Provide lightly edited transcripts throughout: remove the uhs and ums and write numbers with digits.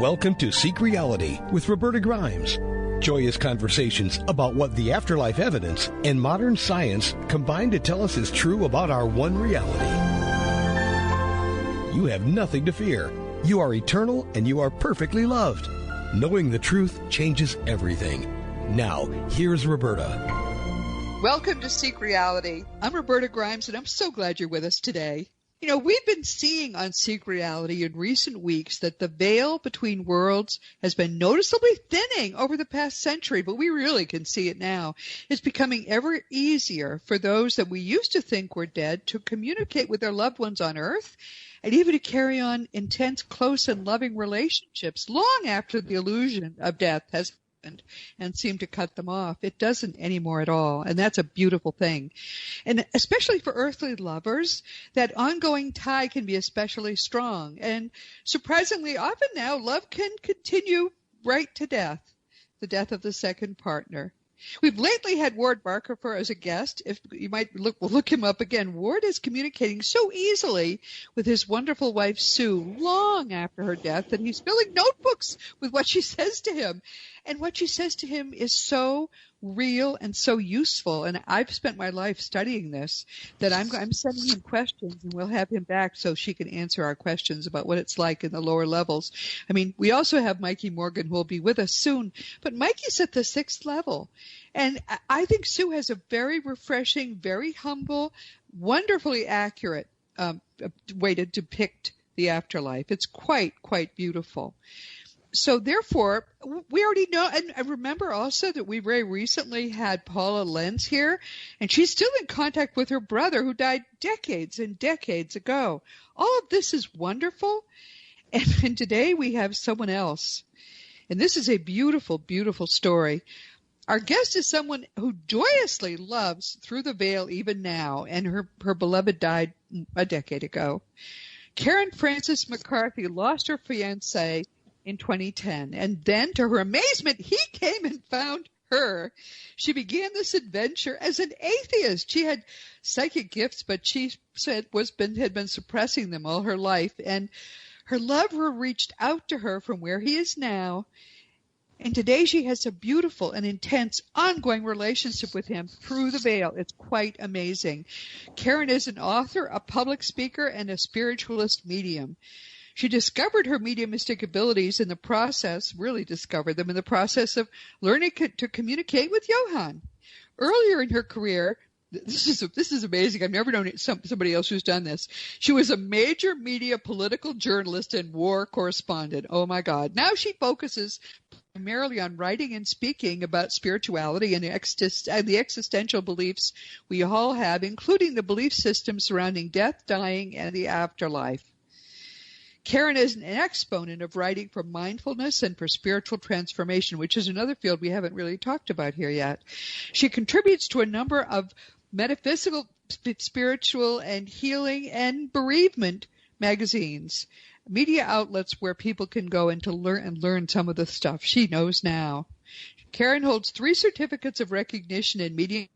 Welcome to Seek Reality with Roberta Grimes. Joyous conversations about what the afterlife evidence and modern science combine to tell us is true about our one reality. You have nothing to fear. You are eternal and you are perfectly loved. Knowing the truth changes everything. Now, here's Roberta. Welcome to Seek Reality. I'm Roberta Grimes, and I'm so glad you're with us today. You know, we've been seeing on Seek Reality in recent weeks that the veil between worlds has been noticeably thinning over the past century, but we really can see it now. It's becoming ever easier for those that we used to think were dead to communicate with their loved ones on Earth and even to carry on intense, close, and loving relationships long after the illusion of death has and seem to cut them off. It doesn't anymore at all, and that's a beautiful thing. And especially for earthly lovers, that ongoing tie can be especially strong. And surprisingly, often now, love can continue right to death, the death of the second partner. We've lately had Ward Barkerfer as a guest. If you might look him up again. Ward is communicating so easily with his wonderful wife, Sue, long after her death, that he's filling notebooks with what she says to him. And what she says to him is so real and so useful. And I've spent my life studying this, that I'm sending him questions, and we'll have him back so she can answer our questions about what it's like in the lower levels. I mean, we also have Mikey Morgan, who will be with us soon. But Mikey's at the 6th level. And I think Sue has a very refreshing, very humble, wonderfully accurate way to depict the afterlife. It's quite beautiful. So therefore, we already know, and I remember also that we very recently had Paula Lenz here, and she's still in contact with her brother who died decades and decades ago. All of this is wonderful, and today we have someone else. And this is a beautiful, beautiful story. Our guest is someone who joyously loves Through the Veil even now, and her beloved died a decade ago. Karen Frances McCarthy lost her fiancé in 2010, and then, to her amazement, he came and found her. She began this adventure as an atheist. She had psychic gifts, but she said had been suppressing them all her life, and her lover reached out to her from where he is now, and today she has a beautiful and intense ongoing relationship with him through the veil. It's quite amazing. Karen is an author, a public speaker, and a spiritualist medium. She discovered her mediumistic abilities in the process, really discovered them in the process of learning to communicate with Johann. Earlier in her career, this is amazing. I've never known somebody else who's done this. She was a major media political journalist and war correspondent. Oh, my God. Now she focuses primarily on writing and speaking about spirituality and the existential beliefs we all have, including the belief system surrounding death, dying, and the afterlife. Karen is an exponent of writing for mindfulness and for spiritual transformation, which is another field we haven't really talked about here yet. She contributes to a number of metaphysical, spiritual, and healing and bereavement magazines, media outlets where people can go and to learn some of the stuff she knows now. Karen holds 3 certificates of recognition in media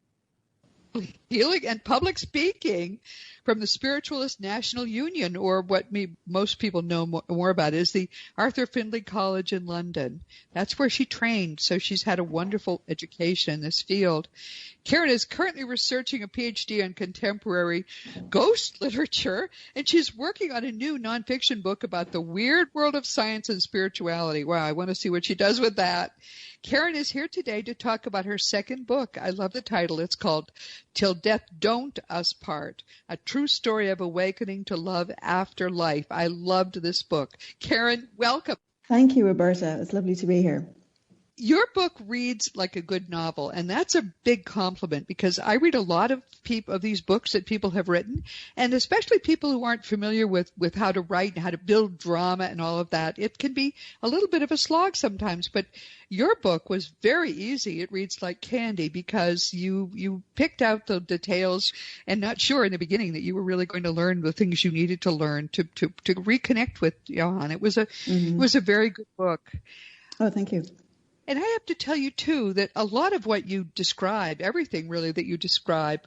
healing and public speaking from the Spiritualist National Union, or what most people know more about is the Arthur Findlay College in London. That's where she trained, so she's had a wonderful education in this field. Karen is currently researching a PhD on contemporary ghost literature, and she's working on a new nonfiction book about the weird world of science and spirituality. Wow, I want to see what she does with that. Karen is here today to talk about her second book. I love the title. It's called Til Death Don't Us Part, a true story of awakening to love after life. I loved this book. Karen, welcome. Thank you, Roberta. It's lovely to be here. Your book reads like a good novel, and that's a big compliment, because I read a lot of these books that people have written, and especially people who aren't familiar with how to write and how to build drama and all of that. It can be a little bit of a slog sometimes, but your book was very easy. It reads like candy because you picked out the details and not sure in the beginning that you were really going to learn the things you needed to learn to reconnect with Johann. It was a very good book. Oh, thank you. And I have to tell you, too, that a lot of what you describe, everything really that you describe,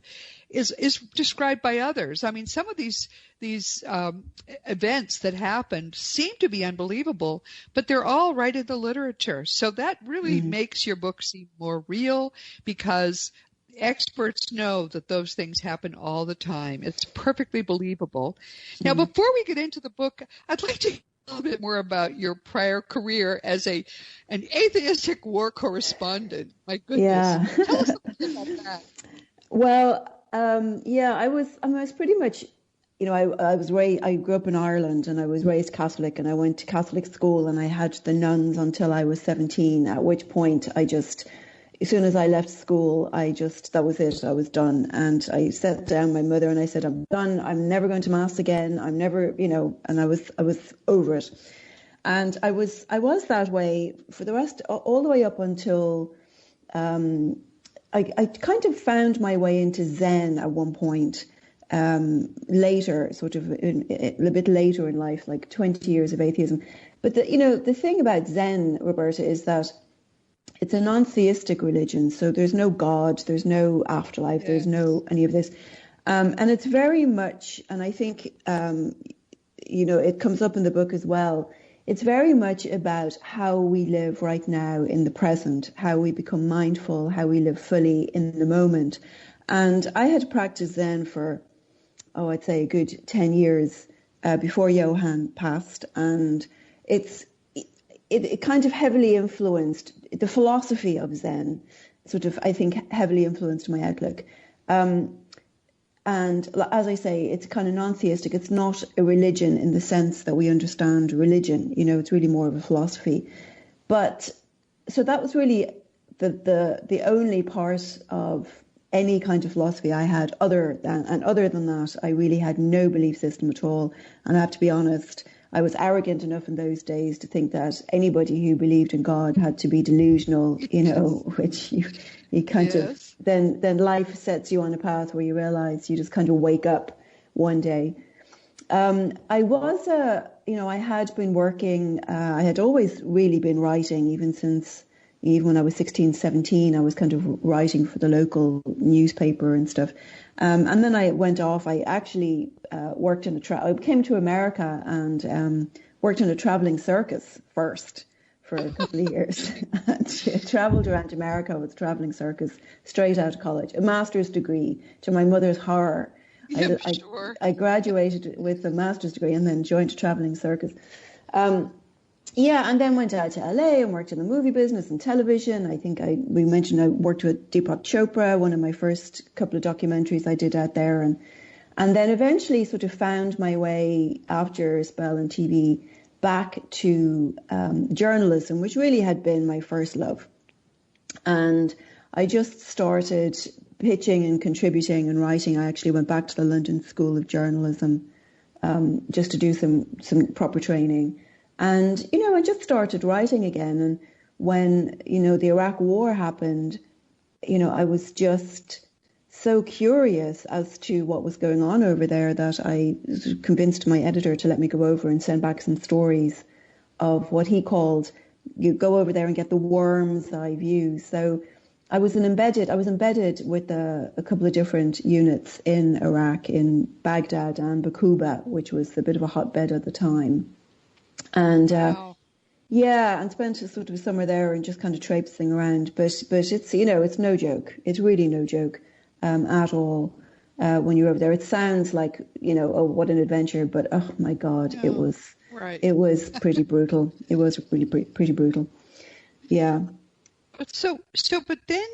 is described by others. I mean, some of these events that happened seem to be unbelievable, but they're all right in the literature. So that really makes your book seem more real, because experts know that those things happen all the time. It's perfectly believable. Now, before we get into the book, I'd like to a little bit more about your prior career as an atheistic war correspondent. My goodness. Yeah. Tell us a bit about that. Well, I was pretty much, I grew up in Ireland and I was raised Catholic, and I went to Catholic school and I had the nuns until I was 17, at which point as soon as I left school, that was it. I was done. And I sat down my mother and I said, I'm done. I'm never going to Mass again. I'm never, and I was over it. And I was that way for the rest, all the way up until, I kind of found my way into Zen at one point, later, sort of a bit later in life, like 20 years of atheism. But the thing about Zen, Roberta, is that it's a non-theistic religion, so there's no God, there's no afterlife, there's no any of this. And it's very much, and I think, it comes up in the book as well, it's very much about how we live right now in the present, how we become mindful, how we live fully in the moment. And I had practiced Zen for, I'd say a good 10 years before Johann passed, and it kind of heavily influenced the philosophy of Zen, sort of, I think, heavily influenced my outlook. And as I say, it's kind of non-theistic. It's not a religion in the sense that we understand religion. It's really more of a philosophy. But so that was really the only part of any kind of philosophy I had. Other than that, I really had no belief system at all. And I have to be honest, I was arrogant enough in those days to think that anybody who believed in God had to be delusional, which you kind of, then life sets you on a path where you realize you just kind of wake up one day. I was, I had been working, I had always really been writing, even when I was 16, 17, I was kind of writing for the local newspaper and stuff. And then I went off. I actually worked in I came to America and worked in a traveling circus first for a couple of years. And traveled around America with a traveling circus straight out of college, a master's degree, to my mother's horror. Sure. I graduated with a master's degree and then joined a traveling circus. And then went out to LA and worked in the movie business and television. I think we mentioned I worked with Deepak Chopra, one of my first couple of documentaries I did out there. And then eventually sort of found my way, after a spell in TV, back to journalism, which really had been my first love. And I just started pitching and contributing and writing. I actually went back to the London School of Journalism just to do some proper training. And, I just started writing again. And when, the Iraq War happened, I was just so curious as to what was going on over there that I convinced my editor to let me go over and send back some stories of what he called, you go over there and get the worm's eye view. So I was embedded with a couple of different units in Iraq, in Baghdad and Bakuba, which was a bit of a hotbed at the time. And wow. And spent sort of a summer there and just kind of traipsing around. But it's, it's no joke. It's really no joke at all when you're over there. It sounds like, what an adventure. But, oh, my God, it was pretty brutal. It was really pretty brutal. Yeah. But then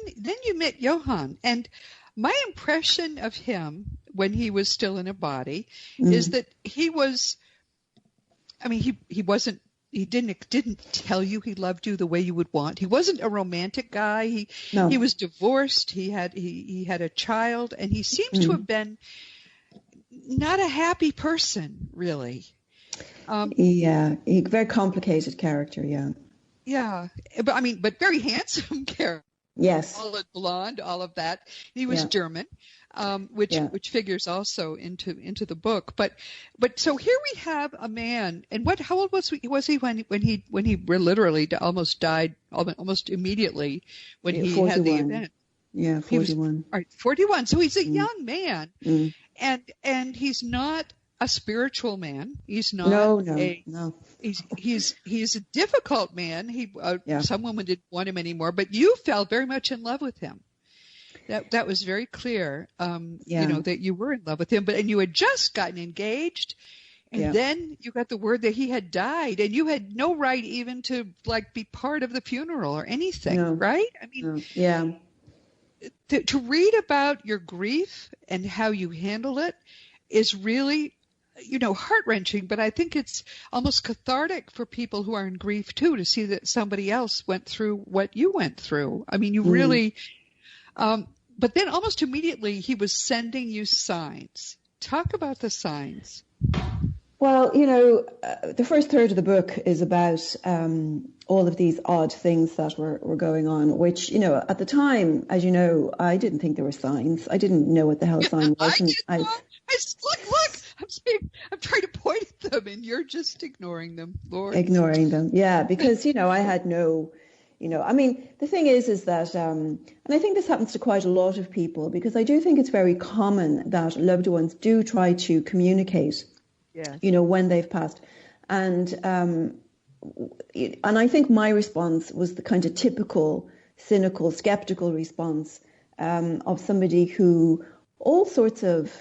you met Johann. And my impression of him when he was still in a body is that he was... he didn't tell you he loved you the way you would want. He wasn't a romantic guy. He was divorced. He had a child, and he seems to have been not a happy person, really. He very complicated character. Yeah, but very handsome character. Yes. Solid blonde, all of that. He was German. which figures also into the book. But so here we have a man, and how old was he when he literally almost died almost immediately when he 41. had the event? Yeah, 41. 41. So he's a young man, and he's not a spiritual man. He's not. No. He's a difficult man. Some women didn't want him anymore, but you fell very much in love with him. That was very clear. That you were in love with him, and you had just gotten engaged, and then you got the word that he had died, and you had no right even to be part of the funeral or anything, right? I mean, to read about your grief and how you handle it is really, heart-wrenching, but I think it's almost cathartic for people who are in grief too, to see that somebody else went through what you went through. I mean, you really, but then almost immediately he was sending you signs. Talk about the signs. Well, the first third of the book is about all of these odd things that were going on, which, at the time, as you know, I didn't think there were signs. I didn't know what the hell a sign was. Look, I'm trying to point at them, and you're just ignoring them, Lord. Ignoring them, yeah, because, I had no... the thing is that, and I think this happens to quite a lot of people, because I do think it's very common that loved ones do try to communicate, when they've passed. And I think my response was the kind of typical, cynical, skeptical response of somebody who all sorts of,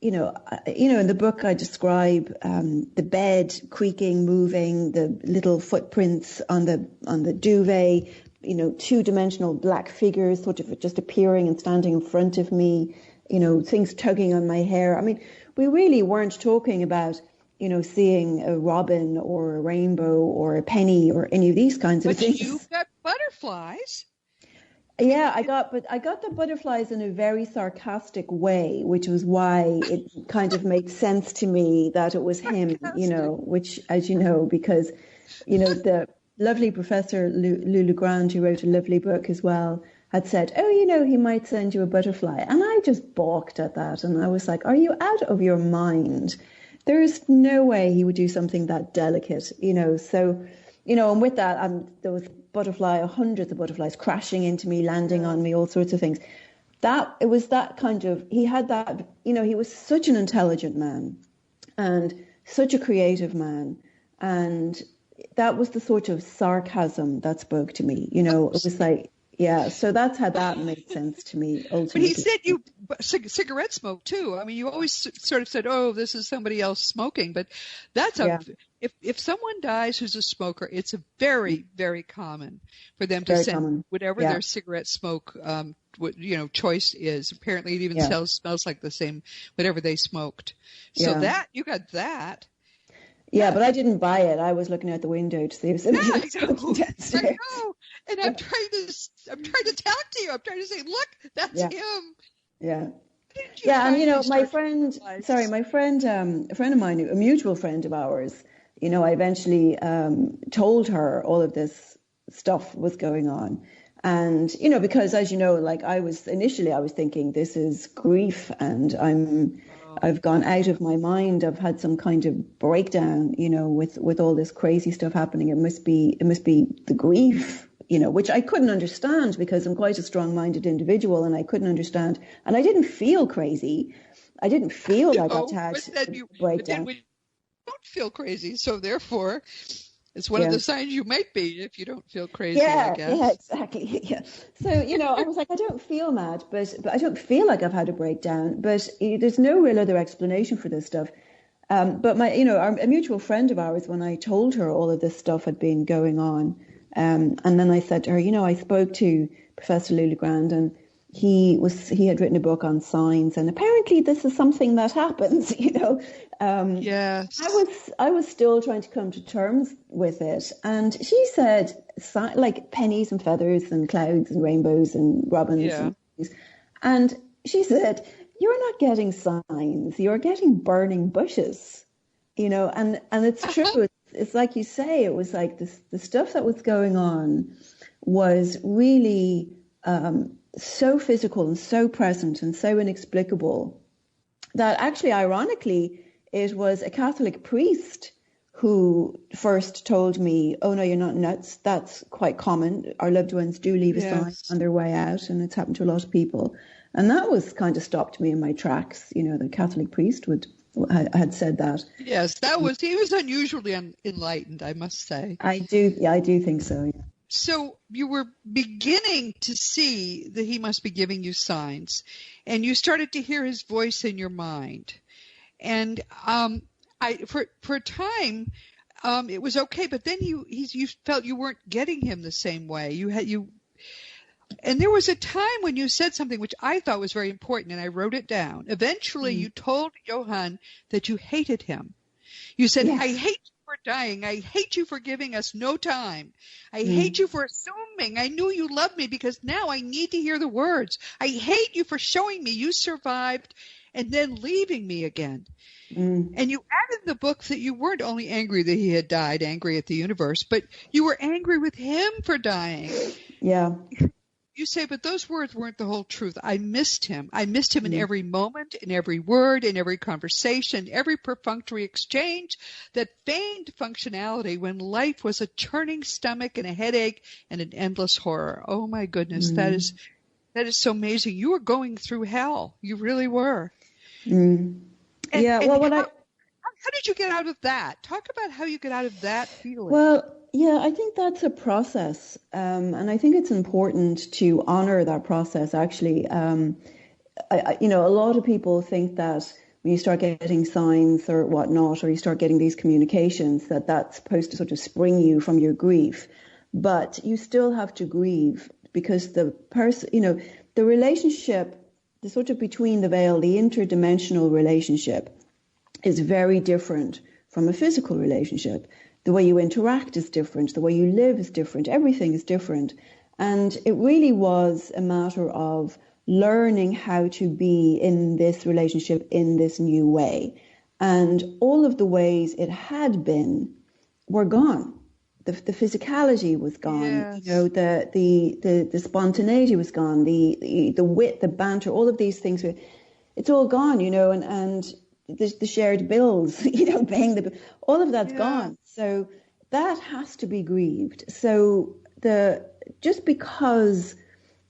in the book I describe the bed creaking, moving, the little footprints on the duvet, two-dimensional black figures sort of just appearing and standing in front of me, things tugging on my hair. I mean, we really weren't talking about, seeing a robin or a rainbow or a penny or any of these kinds of things. But you got butterflies. Yeah, I got the butterflies in a very sarcastic way, which was why it kind of made sense to me that it was him, which, as you know, because, the lovely Professor Lulu Grand, who wrote a lovely book as well, had said, he might send you a butterfly. And I just balked at that. And I was like, are you out of your mind? There's no way he would do something that delicate, So, and with that, there was hundreds of butterflies crashing into me, landing on me, all sorts of things. It was that kind of, he had that, he was such an intelligent man and such a creative man. And that was the sort of sarcasm that spoke to me, it was like, so that's how that made sense to me, ultimately. But he said you cigarette smoke too. I mean, you always sort of said, oh, this is somebody else smoking. But that's if someone dies who's a smoker, it's a very, very common for them to send whatever their cigarette smoke, choice is. Apparently it even smells like the same, whatever they smoked. So you got that. Yeah, but I didn't buy it. I was looking out the window to see if somebody was smoking downstairs. I know. And I'm trying to talk to you. I'm trying to say, look, that's him. Yeah. Yeah, and my friend, a friend of mine, a mutual friend of ours, I eventually told her all of this stuff was going on. And, because as you know, I was thinking this is grief and I've gone out of my mind. I've had some kind of breakdown, with all this crazy stuff happening. It must be the grief, which I couldn't understand because I'm quite a strong-minded individual and I couldn't understand. And I didn't feel crazy. I didn't feel like I'd had a breakdown. But then don't feel crazy. So therefore, it's one of the signs you might be if you don't feel crazy, I guess. Yeah, exactly. Yeah. So, I was like, I don't feel mad, but I don't feel like I've had a breakdown. But there's no real other explanation for this stuff. But a mutual friend of ours, when I told her all of this stuff had been going on, and then I said to her, I spoke to Professor Lulu Grand and he had written a book on signs, and apparently this is something that happens, Yes. I was still trying to come to terms with it. And she said, like pennies and feathers and clouds and rainbows and robins. Yeah. And she said, you're not getting signs, you're getting burning bushes, and it's true. It's like you say, it was like the stuff that was going on was really so physical and so present and so inexplicable that actually, ironically, it was a Catholic priest who first told me, oh, no, you're not nuts. That's quite common. Our loved ones do leave a sign on their way out, and it's happened to a lot of people. And that was kind of stopped me in my tracks. You know, the Catholic priest had said that. Yes, he was unusually enlightened, I must say. I do think so, yeah. So you were beginning to see that he must be giving you signs, and you started to hear his voice in your mind. And for a time, it was okay, but then you felt you weren't getting him the same way. And there was a time when you said something which I thought was very important, and I wrote it down. Eventually, you told Johann that you hated him. You said, yes. I hate you for dying. I hate you for giving us no time. I hate you for assuming I knew you loved me because now I need to hear the words. I hate you for showing me you survived and then leaving me again. And you added in the book that you weren't only angry that he had died, angry at the universe, but you were angry with him for dying. Yeah. You say, but those words weren't the whole truth. I missed him. I missed him in every moment, in every word, in every conversation, every perfunctory exchange, that feigned functionality when life was a churning stomach and a headache and an endless horror. Oh, my goodness. That is so amazing. You were going through hell. You really were. How did you get out of that? Talk about how you get out of that feeling. Well, yeah, I think that's a process. And I think it's important to honor that process, actually. A lot of people think that when you start getting signs or whatnot, or you start getting these communications, that's supposed to sort of spring you from your grief. But you still have to grieve because the person, the relationship, the sort of between the veil, the interdimensional relationship is very different from a physical relationship. The way you interact is different. The way you live is different. Everything is different. And it really was a matter of learning how to be in this relationship in this new way. And all of the ways it had been were gone. The physicality was gone. Yes. The spontaneity was gone. The wit, the banter, all of these things. It's all gone, and the shared bills, paying all of that's gone. So that has to be grieved. So just because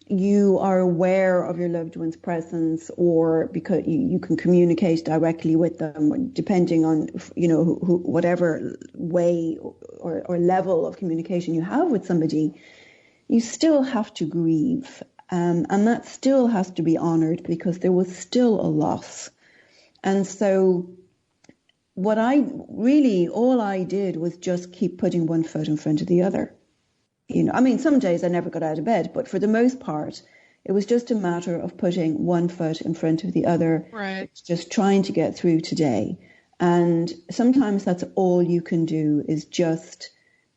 you are aware of your loved one's presence, or because you can communicate directly with them, depending on whatever way or level of communication you have with somebody, you still have to grieve, and that still has to be honored because there was still a loss. And so all I did was just keep putting one foot in front of the other. Some days I never got out of bed, but for the most part, it was just a matter of putting one foot in front of the other. Right. Just trying to get through today. And sometimes that's all you can do is just,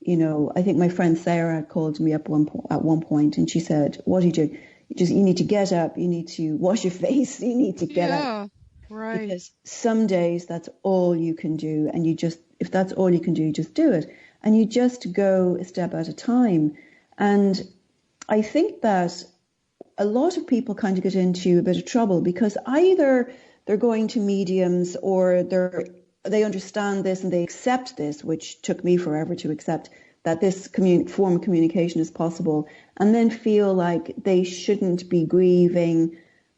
I think my friend Sarah called me up at one point and she said, what do you do? You need to get up. You need to wash your face. You need to get up. Right. Because some days that's all you can do. And if that's all you can do, you just do it. And you just go a step at a time. And I think that a lot of people kind of get into a bit of trouble because either they're going to mediums or they understand this and they accept this, which took me forever to accept that this form of communication is possible, and then feel like they shouldn't be grieving,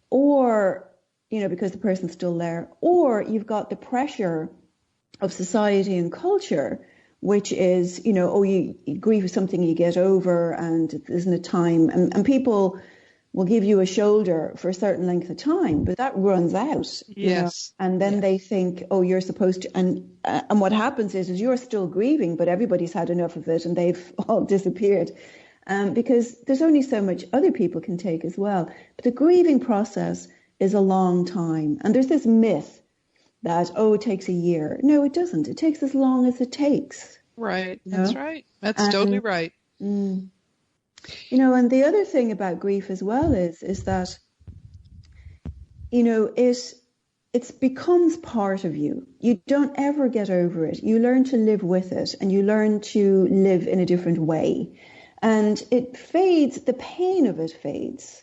or because the person's still there, or you've got the pressure of society and culture, which is, you grieve is something you get over and it isn't a time. And people will give you a shoulder for a certain length of time, but that runs out. Yes. And then they think, oh, you're supposed to. And what happens is you're still grieving, but everybody's had enough of it and they've all disappeared. Because there's only so much other people can take as well. But the grieving process is a long time. And there's this myth that, it takes a year. No, it doesn't. It takes as long as it takes. Right. That's right. That's totally right. And the other thing about grief as well is that, it becomes part of you. You don't ever get over it. You learn to live with it and you learn to live in a different way. And it fades, the pain of it fades.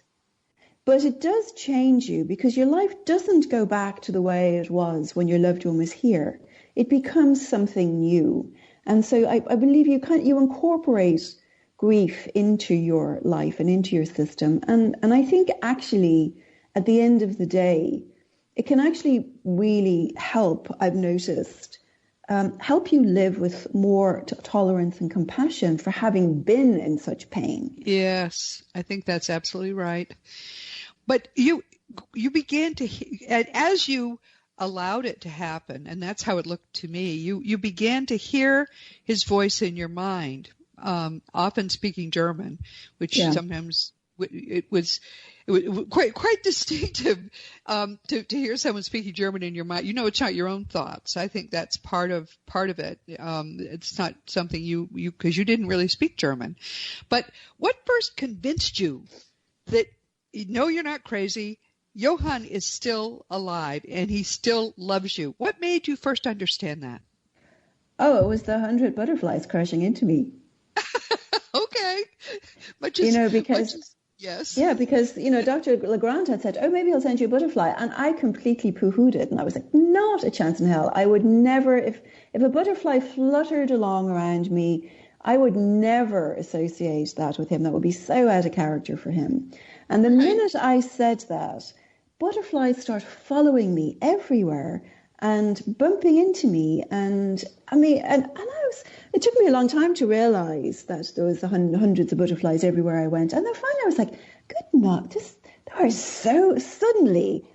But it does change you because your life doesn't go back to the way it was when your loved one was here. It becomes something new. And so I believe you incorporate grief into your life and into your system. And I think actually at the end of the day, it can actually really help, I've noticed, help you live with more tolerance and compassion for having been in such pain. Yes, I think that's absolutely right. But you began to, and as you allowed it to happen, and that's how it looked to me, you began to hear his voice in your mind, often speaking German, which sometimes it was quite distinctive to hear someone speaking German in your mind. You know, it's not your own thoughts. I think that's part of it. It's not something you because you didn't really speak German. But what first convinced you that no, you're not crazy? Johann is still alive and he still loves you. What made you first understand that? Oh, it was the 100 butterflies crashing into me. Okay, but just, because. Yes. Yeah, because, Dr. Legrand had said, oh, maybe he'll send you a butterfly. And I completely poo-hooed it. And I was like, not a chance in hell. I would never, if a butterfly fluttered along around me, I would never associate that with him. That would be so out of character for him. And the minute I said that, butterflies start following me everywhere and bumping into me. And it took me a long time to realize that there was hundreds of butterflies everywhere I went. And then finally I was like, good night.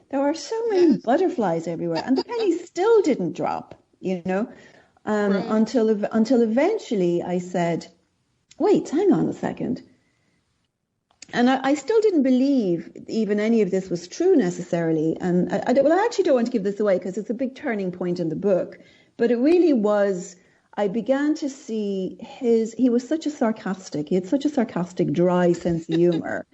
There are so many butterflies everywhere. And the penny still didn't drop, until eventually I said, wait, hang on a second. And I still didn't believe even any of this was true necessarily. And I actually don't want to give this away because it's a big turning point in the book. But it really was, I began to see he had such a sarcastic, dry sense of humor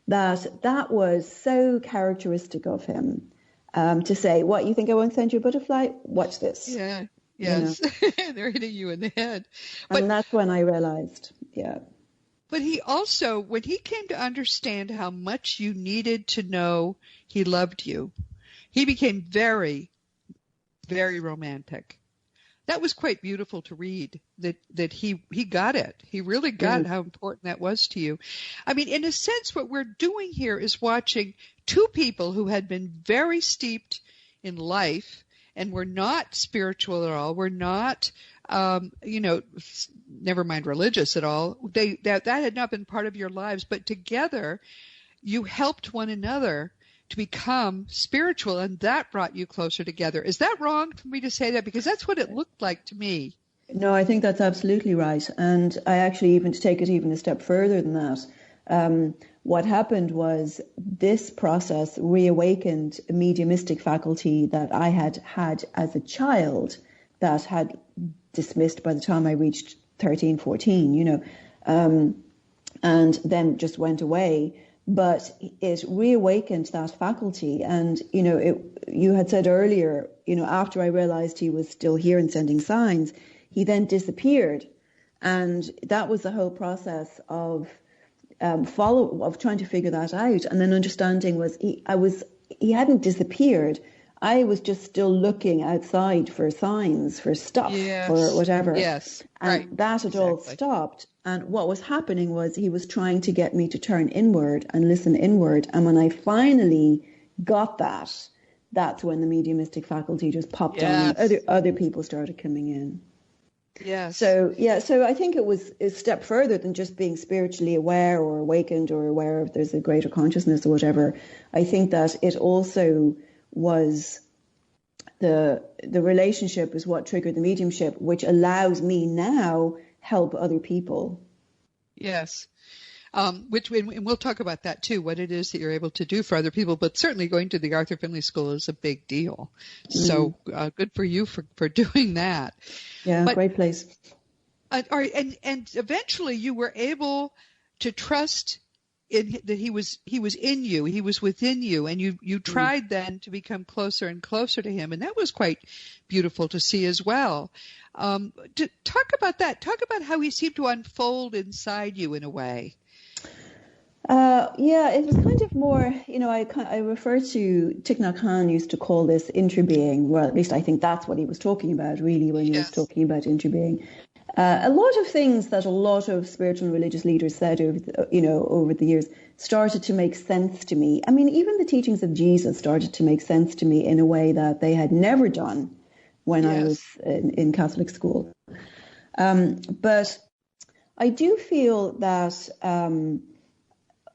that was so characteristic of him to say, what, you think I won't send you a butterfly? Watch this. Yeah, yes. They're hitting you in the head. And that's when I realized, But he also, when he came to understand how much you needed to know he loved you, he became very, very romantic. That was quite beautiful to read, that he got it. He really got how important that was to you. I mean, in a sense, what we're doing here is watching two people who had been very steeped in life and were not spiritual at all, were not never mind religious at all. That had not been part of your lives, but together you helped one another to become spiritual, and that brought you closer together. Is that wrong for me to say that? Because that's what it looked like to me. No, I think that's absolutely right. And I actually, even to take it even a step further than that, what happened was this process reawakened a mediumistic faculty that I had as a child that had dismissed by the time I reached 13, 14, and then just went away. But it reawakened that faculty. And, you had said earlier, after I realized he was still here and sending signs, he then disappeared. And that was the whole process of trying to figure that out. And then understanding was he hadn't disappeared. I was just still looking outside for signs, for stuff, or whatever. Yes. And that had all stopped. And what was happening was he was trying to get me to turn inward and listen inward. And when I finally got that, that's when the mediumistic faculty just popped on and other people started coming in. Yes. So I think it was a step further than just being spiritually aware or awakened or aware of there's a greater consciousness or whatever. I think that it also was the relationship is what triggered the mediumship, which allows me now help other people. Yes. And we'll talk about that too, what it is that you're able to do for other people, but certainly going to the Arthur Finley School is a big deal. So good for you for doing that. Yeah, great place. And eventually you were able to trust that he was in you, he was within you, and you tried then to become closer and closer to him, and that was quite beautiful to see as well. To talk about that. Talk about how he seemed to unfold inside you in a way. Yeah, it was kind of more, I refer to Thich Nhat Hanh used to call this interbeing. Well, at least I think that's what he was talking about, really, when he was Yes. talking about interbeing. A lot of things that a lot of spiritual and religious leaders said over the years started to make sense to me. I mean, even the teachings of Jesus started to make sense to me in a way that they had never done when I was Yes. in Catholic school. But I do feel that,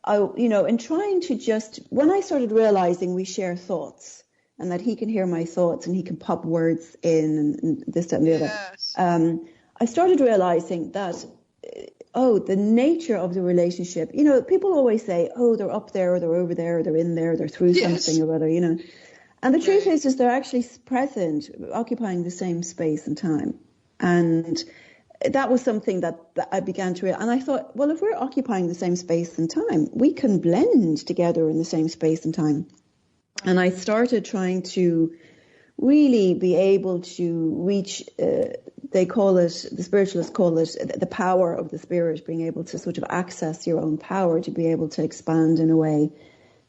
in trying to when I started realizing we share thoughts and that he can hear my thoughts and he can pop words in and this, that, and the Yes. other, I started realizing that, the nature of the relationship, people always say, oh, they're up there, or they're over there, or they're in there, they're through Yes. something or other, And the truth Right. is they're actually present, occupying the same space and time. And that was something that I began to realize. And I thought, well, if we're occupying the same space and time, we can blend together in the same space and time. And I started trying to really be able to reach, the spiritualists call it the power of the spirit, being able to sort of access your own power, to be able to expand in a way,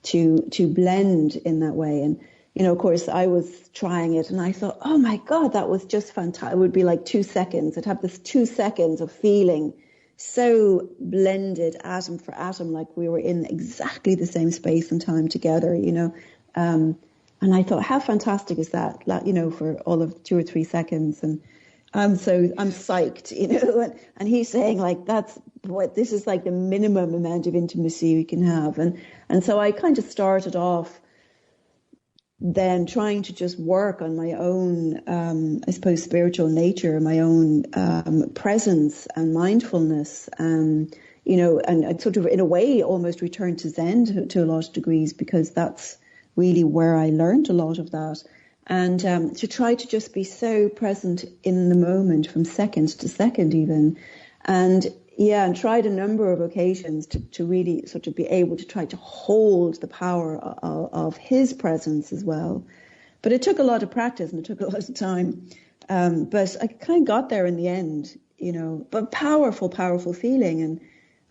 to blend in that way. And, of course, I was trying it and I thought, oh my God, that was just fantastic. It would be like 2 seconds. I'd have this 2 seconds of feeling so blended atom for atom, like we were in exactly the same space and time together, and I thought, how fantastic is that, for all of 2 or 3 seconds. And I'm psyched, and he's saying like, this is like the minimum amount of intimacy we can have. And so I kind of started off then trying to just work on my own, I suppose, spiritual nature, my own presence and mindfulness, and sort of in a way almost returned to Zen to a lot of degrees, because that's really where I learned a lot of that. And to try to just be so present in the moment from second to second even. And tried a number of occasions to really sort of be able to try to hold the power of his presence as well. But it took a lot of practice and it took a lot of time. But I kind of got there in the end, but powerful, powerful feeling.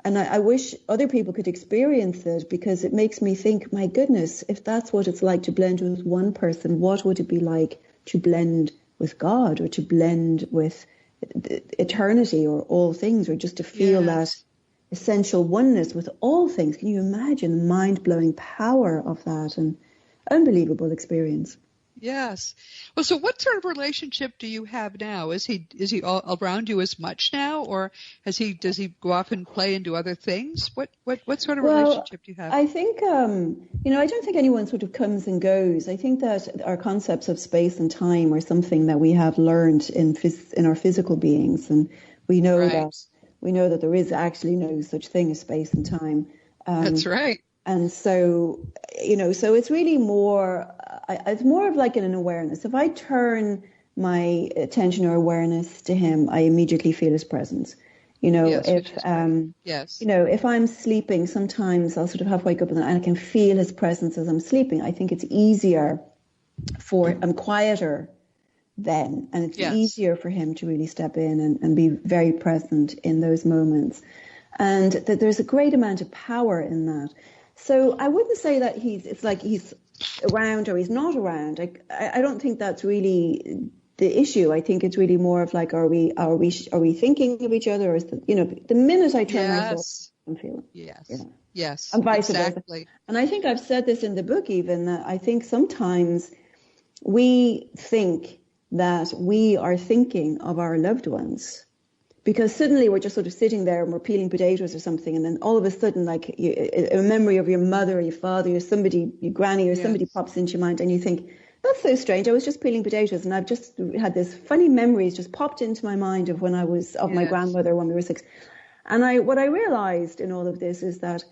And I wish other people could experience it, because it makes me think, my goodness, if that's what it's like to blend with one person, what would it be like to blend with God, or to blend with eternity or all things, or just to feel that essential oneness with all things? Can you imagine the mind-blowing power of that? And unbelievable experience. Yes. Well, so what sort of relationship do you have now? Is he all around you as much now, or does he go off and play and do other things? What sort of relationship do you have? I think, I don't think anyone sort of comes and goes. I think that our concepts of space and time are something that we have learned in our physical beings, and we know that there is actually no such thing as space and time. That's right. And so, so it's really more, it's more of like an awareness. If I turn my attention or awareness to him, I immediately feel his presence. If I'm sleeping, sometimes I'll sort of half wake up and I can feel his presence as I'm sleeping. I think it's easier I'm quieter then, and it's easier for him to really step in and be very present in those moments. And that there's a great amount of power in that. So I wouldn't say that it's like he's around or he's not around. I don't think that's really the issue. I think it's really more of like, are we thinking of each other, or is the minute I turn my thoughts, I'm feeling. Yes. And vice versa. And I think I've said this in the book even, that I think sometimes we think that we are thinking of our loved ones, because suddenly we're just sort of sitting there and we're peeling potatoes or something, and then all of a sudden, like a memory of your mother or your father or somebody, your granny or somebody pops into your mind, and you think, that's so strange. I was just peeling potatoes and I've just had this funny memories just popped into my mind of when I was of my grandmother when we were 6. And what I realized in all of this is that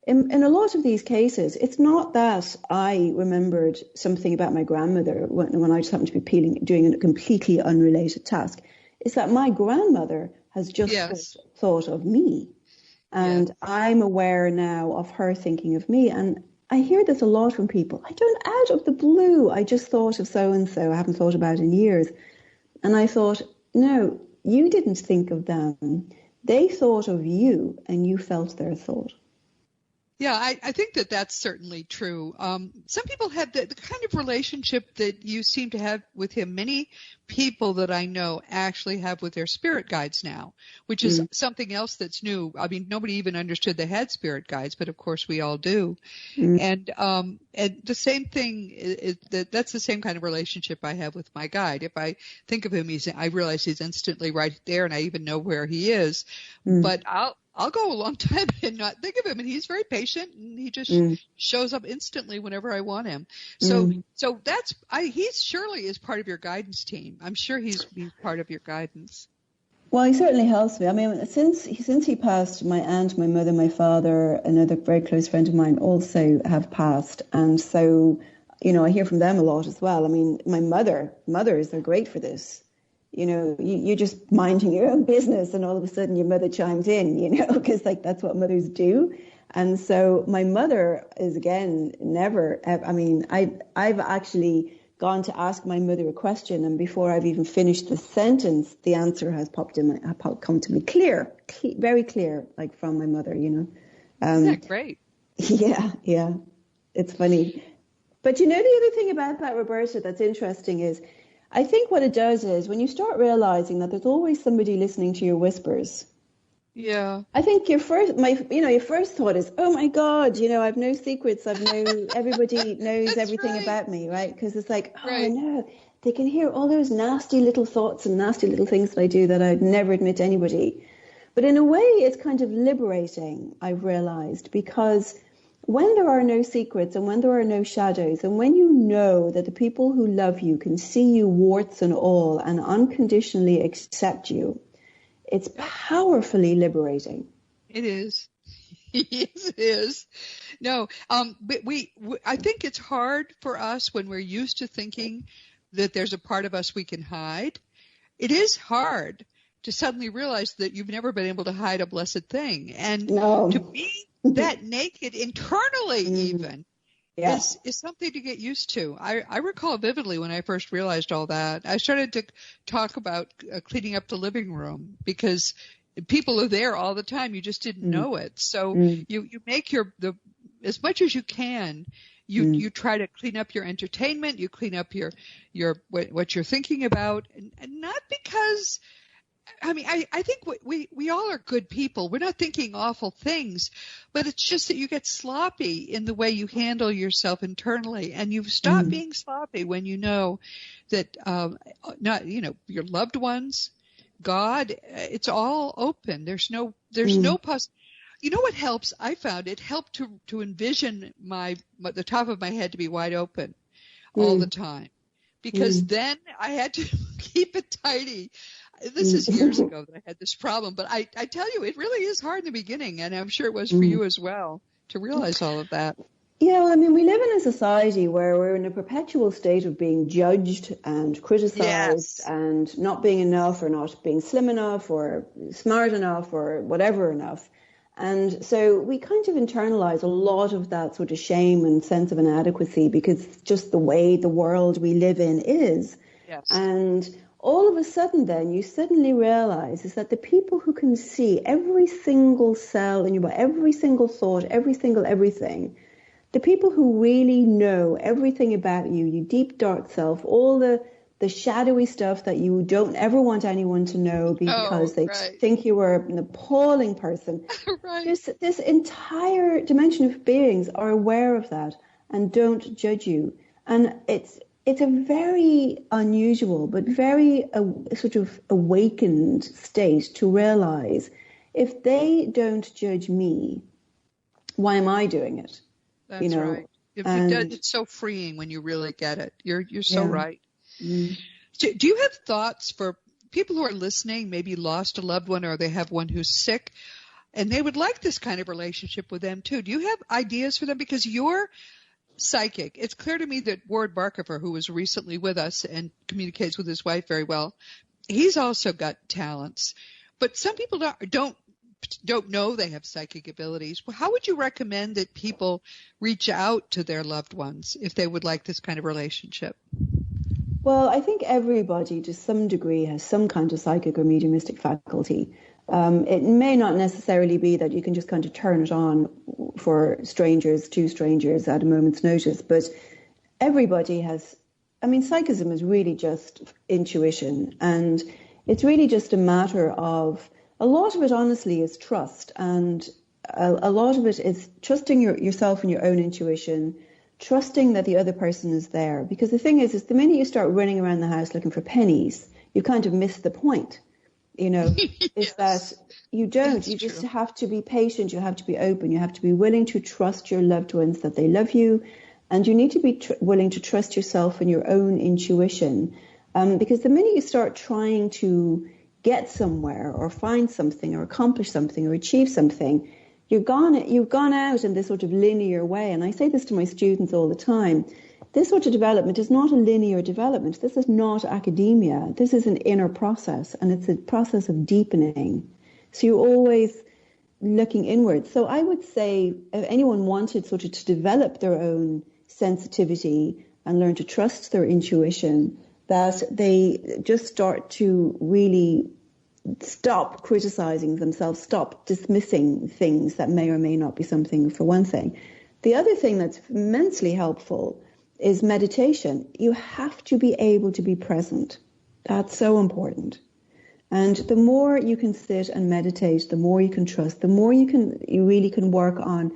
in a lot of these cases, it's not that I remembered something about my grandmother when I just happened to be doing a completely unrelated task. It's that my grandmother has just thought of me. And I'm aware now of her thinking of me. And I hear this a lot from people. I don't, out of the blue, I just thought of so-and-so. I haven't thought about it in years. And I thought, no, you didn't think of them. They thought of you and you felt their thought. Yeah, I think that that's certainly true. Some people have the kind of relationship that you seem to have with him. Many people that I know actually have with their spirit guides now, which is something else that's new. I mean, nobody even understood they had spirit guides, but of course we all do. And the same thing that's the same kind of relationship I have with my guide. If I think of him, I realize he's instantly right there, and I even know where he is. But I'll go a long time and not think of him, and he's very patient, and he just shows up instantly whenever I want him. So he surely is part of your guidance team. I'm sure he's part of your guidance. Well, he certainly helps me. I mean, since he passed, my aunt, my mother, my father, another very close friend of mine also have passed, and so I hear from them a lot as well. I mean, my mothers are great for this. You're just minding your own business, and all of a sudden your mother chimes in, because that's what mothers do. And so my mother is, again, never, I mean, I've actually gone to ask my mother a question, and before I've even finished the sentence, the answer has come to me clear, very clear, like from my mother, Isn't that great? Yeah. It's funny. But the other thing about that, Roberta, that's interesting is, I think what it does is when you start realizing that there's always somebody listening to your whispers. Yeah. I think your first thought is, oh my God, I've no secrets. Everybody knows everything about me, right? Because it's like, no, they can hear all those nasty little thoughts and nasty little things that I do that I'd never admit to anybody. But in a way, it's kind of liberating, I've realized, because when there are no secrets and when there are no shadows, and when you know that the people who love you can see you warts and all and unconditionally accept you, it's powerfully liberating. It is. Yes, it is. No, but I think it's hard for us when we're used to thinking that there's a part of us we can hide. It is hard to suddenly realize that you've never been able to hide a blessed thing. And to be that naked internally even is something to get used to. I recall vividly when I first realized all that, I started to talk about cleaning up the living room because people are there all the time. You just didn't know it. So you make as much as you can. You try to clean up your entertainment. You clean up your what you're thinking about, and not because. I mean, I think we all are good people. We're not thinking awful things, but it's just that you get sloppy in the way you handle yourself internally, and you stop being sloppy when you know that your loved ones, God, it's all open. There's no You know what helps? I found it helped to envision the top of my head to be wide open all the time, because then I had to keep it tidy. This is years ago that I had this problem, but I tell you, it really is hard in the beginning, and I'm sure it was for you as well to realize all of that. Yeah, well, I mean, we live in a society where we're in a perpetual state of being judged and criticized and not being enough or not being slim enough or smart enough or whatever enough. And so we kind of internalize a lot of that sort of shame and sense of inadequacy because it's just the way the world we live in is. Yes. And all of a sudden then you suddenly realize is that the people who can see every single cell in your body, every single thought, every single everything, the people who really know everything about you, your deep dark self, all the shadowy stuff that you don't ever want anyone to know because they think you were an appalling person. This entire dimension of beings are aware of that and don't judge you. And it's a very unusual but very sort of awakened state to realize if they don't judge me, why am I doing it? That's right. It's so freeing when you really get it. You're so right. Mm. Do you have thoughts for people who are listening, maybe lost a loved one or they have one who's sick, and they would like this kind of relationship with them too? Do you have ideas for them? Because you're psychic. It's clear to me that Ward Barkefer, who was recently with us and communicates with his wife very well, he's also got talents. But some people don't know they have psychic abilities. Well, how would you recommend that people reach out to their loved ones if they would like this kind of relationship? Well, I think everybody to some degree has some kind of psychic or mediumistic faculty. It may not necessarily be that you can just kind of turn it on for strangers, two strangers at a moment's notice, but everybody has, I mean, psychism is really just intuition, and it's really just a matter of, a lot of it honestly is trust, and a lot of it is trusting yourself and your own intuition, trusting that the other person is there. Because the thing is the minute you start running around the house looking for pennies, you kind of miss the point. You know, is that you don't. That's you just true. Have to be patient. You have to be open. You have to be willing to trust your loved ones that they love you. And you need to be willing to trust yourself and your own intuition. Because the minute you start trying to get somewhere or find something or accomplish something or achieve something, you've gone out in this sort of linear way. And I say this to my students all the time. This sort of development is not a linear development. This is not academia. This is an inner process, and it's a process of deepening. So you're always looking inwards. So I would say if anyone wanted sort of to develop their own sensitivity and learn to trust their intuition, that they just start to really stop criticizing themselves, stop dismissing things that may or may not be something, for one thing. The other thing that's immensely helpful is meditation. You have to be able to be present. That's so important. And the more you can sit and meditate, the more you can trust, the more you really can work on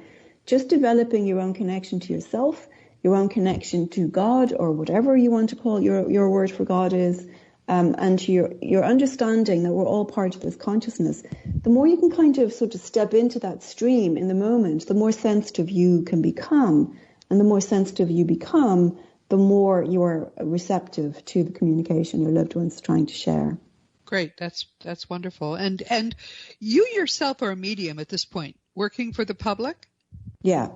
just developing your own connection to yourself, your own connection to God, or whatever you want to call your word for God is, and to your understanding that we're all part of this consciousness. The more you can kind of sort of step into that stream in the moment, the more sensitive you can become. And the more sensitive you become, the more you are receptive to the communication your loved ones are trying to share. Great. That's wonderful. And you yourself are a medium at this point, working for the public? Yeah.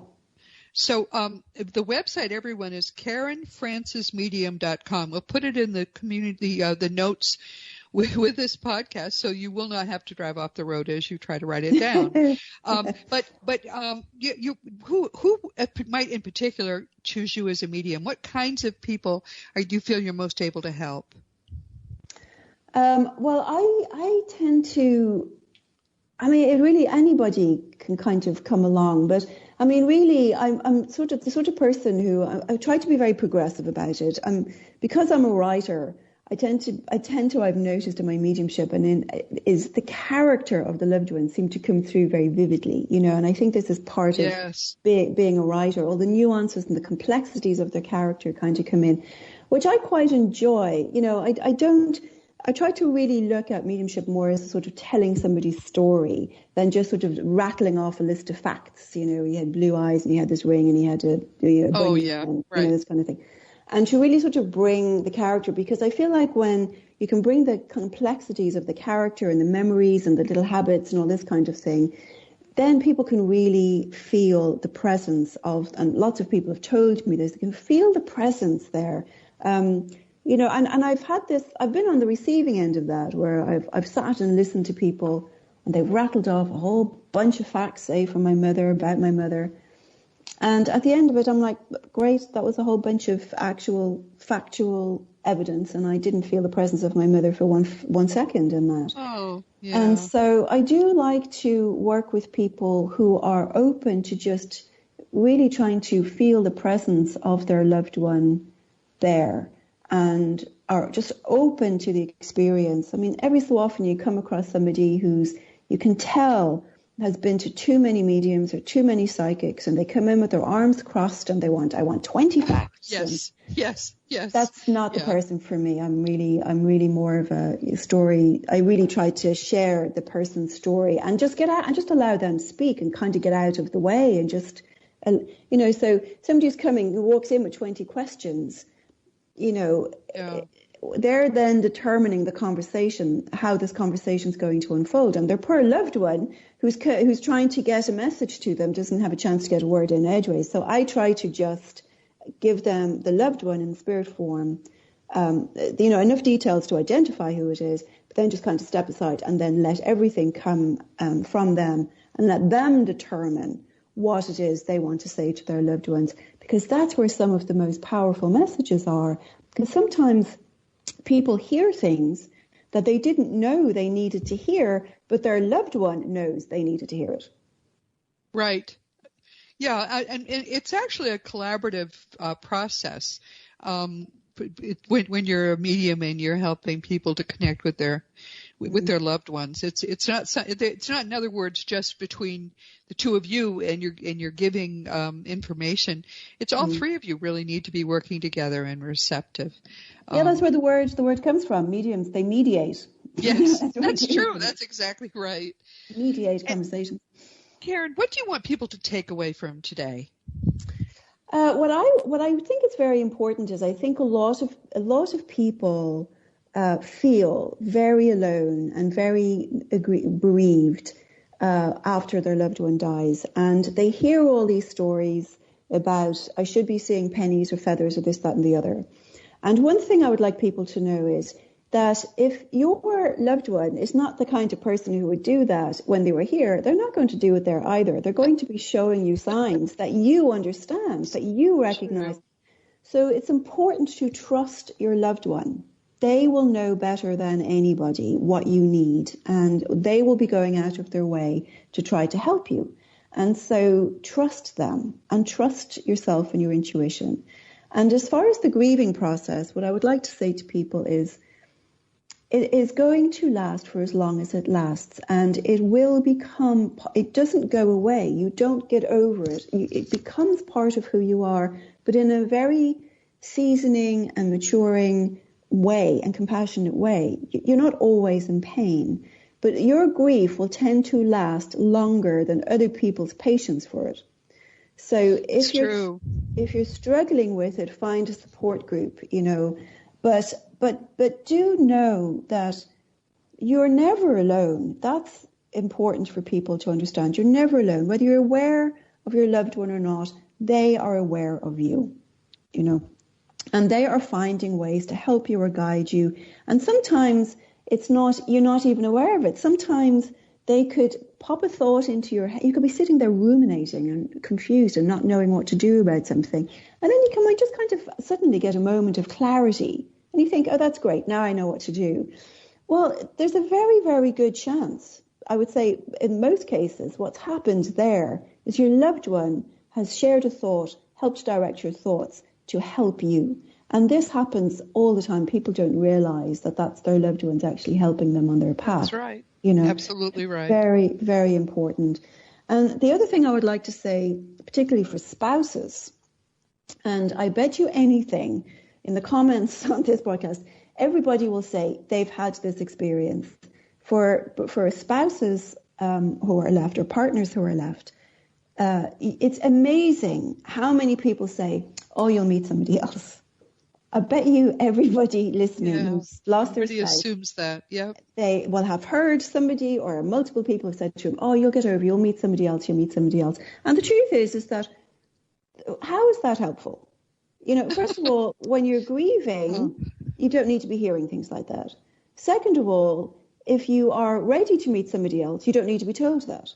So the website, everyone, is KarenFrancesMedium.com. We'll put it in the community, the notes with this podcast, so you will not have to drive off the road as you try to write it down. Who might in particular choose you as a medium? What kinds of people do you feel you're most able to help? Well, I tend to, I mean, it really, anybody can kind of come along, but I mean, really, I'm sort of the sort of person who I try to be very progressive about it. Because I'm a writer, I tend to, I've noticed in my mediumship, is the character of the loved ones seem to come through very vividly, you know, and I think this is part of being a writer. All the nuances and the complexities of their character kind of come in, which I quite enjoy. You know, I try to really look at mediumship more as a sort of telling somebody's story than just sort of rattling off a list of facts. You know, he had blue eyes and he had this ring and he had a bunny and, right. You know, this kind of thing. And to really sort of bring the character, because I feel like when you can bring the complexities of the character and the memories and the little habits and all this kind of thing, then people can really feel the presence of, and lots of people have told me this, they can feel the presence there. You know, and I've been on the receiving end of that, where I've sat and listened to people and they've rattled off a whole bunch of facts, say, from my mother, about my mother. And at the end of it, I'm like, great, that was a whole bunch of actual factual evidence, and I didn't feel the presence of my mother for one second in that. Oh, yeah. And so I do like to work with people who are open to just really trying to feel the presence of their loved one there, and are just open to the experience. I mean, every so often you come across somebody who's, you can tell, has been to too many mediums or too many psychics, and they come in with their arms crossed and I want 20 facts. Yes. That's not the person for me. I'm really more of a story. I really try to share the person's story and just get out and just allow them to speak and kind of get out of the way and just, you know, so somebody who's coming, who walks in with 20 questions, you know, they're then determining the conversation, how this conversation is going to unfold. And their poor loved one who's trying to get a message to them doesn't have a chance to get a word in edgeways. So I try to just give them the loved one in spirit form, you know, enough details to identify who it is, but then just kind of step aside and then let everything come from them and let them determine what it is they want to say to their loved ones, because that's where some of the most powerful messages are. Because sometimes people hear things that they didn't know they needed to hear, but their loved one knows they needed to hear it. Right. Yeah, and it's actually a collaborative process. When you're a medium and you're helping people to connect with their loved ones, it's not, in other words, just between the two of you and you're giving information. It's all three of you really need to be working together and receptive. Yeah, that's where the word comes from. Mediums, they mediate. Yes, that's true. That's exactly right. Mediate conversation. Karen, what do you want people to take away from today? What I think is very important is I think a lot of people feel very alone and very bereaved after their loved one dies, and they hear all these stories about I should be seeing pennies or feathers or this, that, and the other. And one thing I would like people to know is that if your loved one is not the kind of person who would do that when they were here, they're not going to do it there either. They're going to be showing you signs that you understand, that you recognize. So it's important to trust your loved one. They will know better than anybody what you need, and they will be going out of their way to try to help you. And so trust them and trust yourself and your intuition. And as far as the grieving process, what I would like to say to people is, it is going to last for as long as it lasts, and it doesn't go away. You don't get over it. It becomes part of who you are, but in a very seasoning and maturing way and compassionate way. You're not always in pain, but your grief will tend to last longer than other people's patience for it. So if you're struggling with it, find a support group, But do know that you're never alone. That's important for people to understand. You're never alone. Whether you're aware of your loved one or not, they are aware of you, and they are finding ways to help you or guide you. And sometimes you're not even aware of it. Sometimes they could pop a thought into your head. You could be sitting there ruminating and confused and not knowing what to do about something. And then you might just kind of suddenly get a moment of clarity. And you think, oh, that's great. Now I know what to do. Well, there's a very, very good chance. I would say in most cases, what's happened there is your loved one has shared a thought, helped direct your thoughts to help you. And this happens all the time. People don't realize that that's their loved ones actually helping them on their path. That's right. Absolutely right. Very, very important. And the other thing I would like to say, particularly for spouses, and I bet you anything, in the comments on this podcast, everybody will say they've had this experience. For spouses who are left or partners who are left, it's amazing how many people say, oh, you'll meet somebody else. I bet you everybody listening who's lost their spouse. Everybody assumes that, yeah. They will have heard somebody or multiple people have said to them, oh, you'll get over, you'll meet somebody else, And the truth is that, how is that helpful? First of all, when you're grieving, you don't need to be hearing things like that. Second of all, if you are ready to meet somebody else, you don't need to be told that.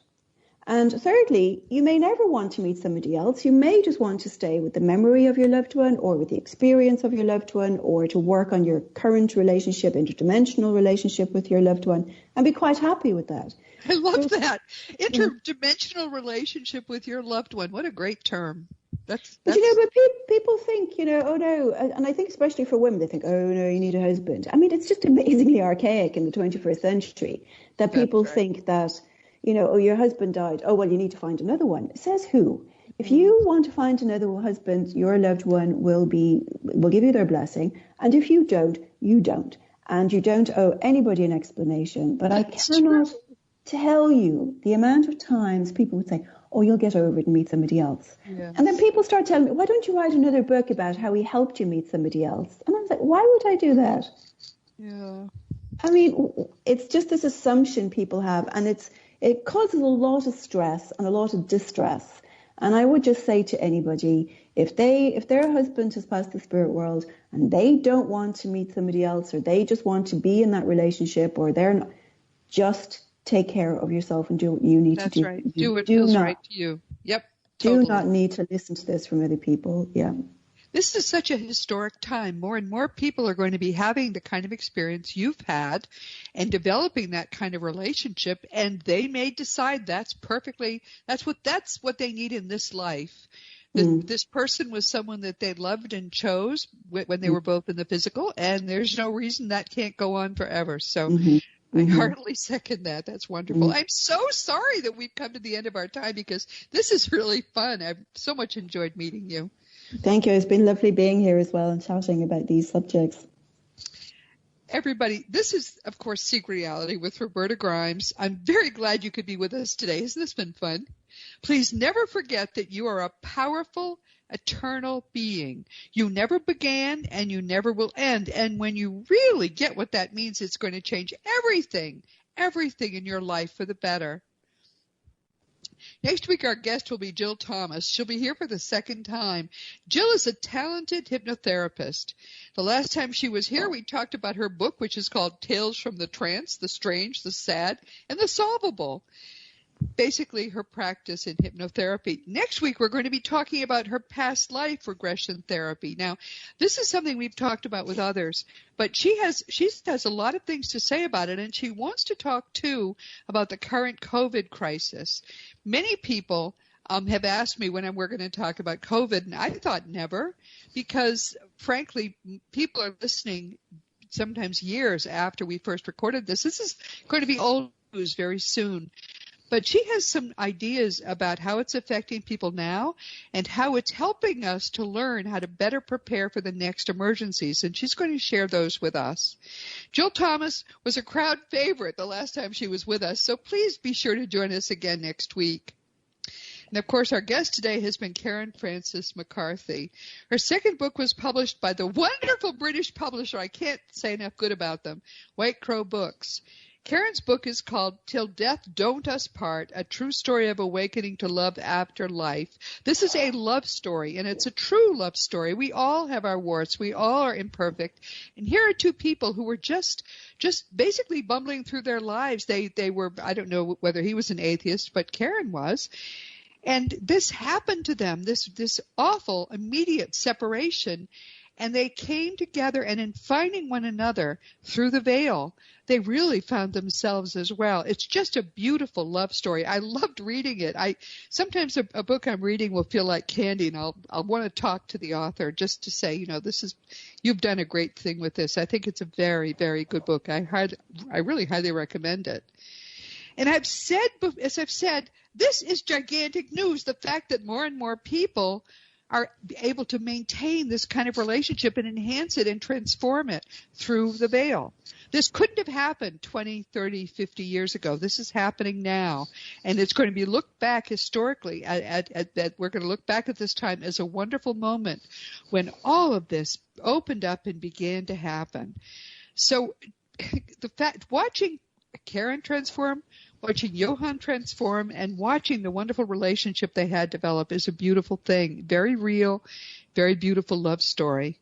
And thirdly, you may never want to meet somebody else. You may just want to stay with the memory of your loved one or with the experience of your loved one, or to work on your current relationship, interdimensional relationship with your loved one, and be quite happy with that. I love that. Interdimensional relationship with your loved one. What a great term. That's... But people think, oh no, and I think especially for women, they think, oh no, you need a husband. I mean, it's just amazingly archaic in the 21st century that people think that, oh, your husband died. Oh, well, you need to find another one. It says who? If you want to find another husband, your loved one will give you their blessing. And if you don't, you don't. And you don't owe anybody an explanation. But I cannot tell you the amount of times people would say, oh, you'll get over it and meet somebody else. Yeah. And then people start telling me, why don't you write another book about how he helped you meet somebody else? And I was like, why would I do that? Yeah. I mean, it's just this assumption people have, and it causes a lot of stress and a lot of distress. And I would just say to anybody, if their husband has passed the spirit world and they don't want to meet somebody else, or they just want to be in that relationship, or they're not, just take care of yourself and do what you need to do. That's right. Do what feels right to you. Yep. Do not need to listen to this from other people. Yeah. This is such a historic time. More and more people are going to be having the kind of experience you've had and developing that kind of relationship, and they may decide that's what they need in this life. This person was someone that they loved and chose when they were both in the physical, and there's no reason that can't go on forever. So I heartily second that. That's wonderful. I'm so sorry that we've come to the end of our time, because this is really fun. I've so much enjoyed meeting you. Thank you. It's been lovely being here as well and chatting about these subjects. Everybody, this is, of course, Seek Reality with Roberta Grimes. I'm very glad you could be with us today. Hasn't this been fun? Please never forget that you are a powerful, eternal being. You never began and you never will end. And when you really get what that means, it's going to change everything in your life for the better. Next week, our guest will be Jill Thomas. She'll be here for the second time. Jill is a talented hypnotherapist. The last time she was here, we talked about her book, which is called Tales from the Trance, the Strange, the Sad, and the Solvable. Basically, her practice in hypnotherapy. Next week, we're going to be talking about her past life regression therapy. Now, this is something we've talked about with others, but she has a lot of things to say about it, and she wants to talk, too, about the current COVID crisis. Many people have asked me when we're going to talk about COVID, and I thought never, because, frankly, people are listening sometimes years after we first recorded this. This is going to be old news very soon. But she has some ideas about how it's affecting people now and how it's helping us to learn how to better prepare for the next emergencies. And she's going to share those with us. Jill Thomas was a crowd favorite the last time she was with us, so please be sure to join us again next week. And, of course, our guest today has been Frances McCarthy. Her second book was published by the wonderful British publisher, I can't say enough good about them, White Crow Books. Karen's book is called Til Death Don't Us Part, a true story of awakening to love after life. This is a love story, and it's a true love story. We all have our warts. We all are imperfect. And here are two people who were just basically bumbling through their lives. They were, I don't know whether he was an atheist, but Karen was. And this happened to them, this awful immediate separation. And they came together, and in finding one another through the veil, they really found themselves as well. It's just a beautiful love story. I loved reading it. Sometimes a book I'm reading will feel like candy, and I'll want to talk to the author just to say, you've done a great thing with this. I think it's a very, very good book. I really highly recommend it. And as I've said, this is gigantic news. The fact that more and more people are able to maintain this kind of relationship and enhance it and transform it through the veil. This couldn't have happened 20, 30, 50 years ago. This is happening now. And it's going to be looked back historically we're going to look back at this time as a wonderful moment when all of this opened up and began to happen. So watching Karen transform, watching Johann transform, and watching the wonderful relationship they had develop is a beautiful thing. Very real, very beautiful love story.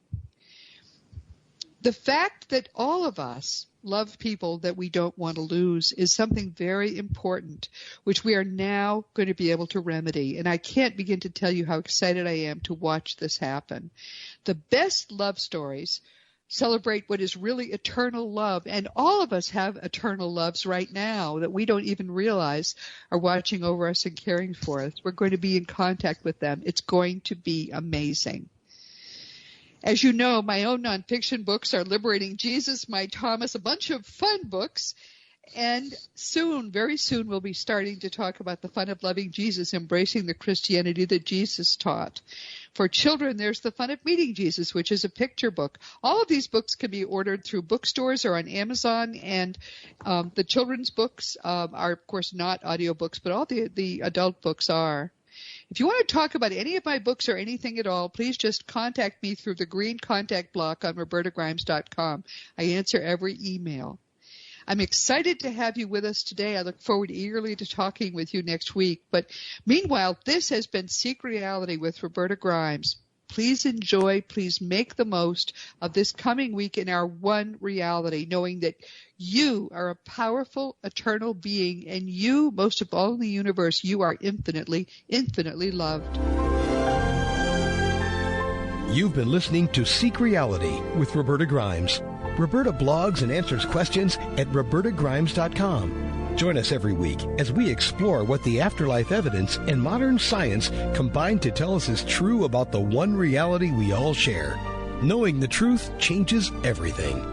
The fact that all of us love people that we don't want to lose is something very important, which we are now going to be able to remedy. And I can't begin to tell you how excited I am to watch this happen. The best love stories celebrate what is really eternal love. And all of us have eternal loves right now that we don't even realize are watching over us and caring for us. We're going to be in contact with them. It's going to be amazing. As you know, my own nonfiction books are Liberating Jesus, My Thomas, a bunch of fun books. And soon, very soon, we'll be starting to talk about the fun of loving Jesus, embracing the Christianity that Jesus taught. For children, there's The Fun of Meeting Jesus, which is a picture book. All of these books can be ordered through bookstores or on Amazon, and the children's books are, of course, not audiobooks, but all the adult books are. If you want to talk about any of my books or anything at all, please just contact me through the green contact block on robertagrimes.com. I answer every email. I'm excited to have you with us today. I look forward eagerly to talking with you next week. But meanwhile, this has been Seek Reality with Roberta Grimes. Please enjoy, please make the most of this coming week in our one reality, knowing that you are a powerful, eternal being, and you, most of all in the universe, you are infinitely, infinitely loved. You've been listening to Seek Reality with Roberta Grimes. Roberta blogs and answers questions at robertagrimes.com. Join us every week as we explore what the afterlife evidence and modern science combine to tell us is true about the one reality we all share. Knowing the truth changes everything.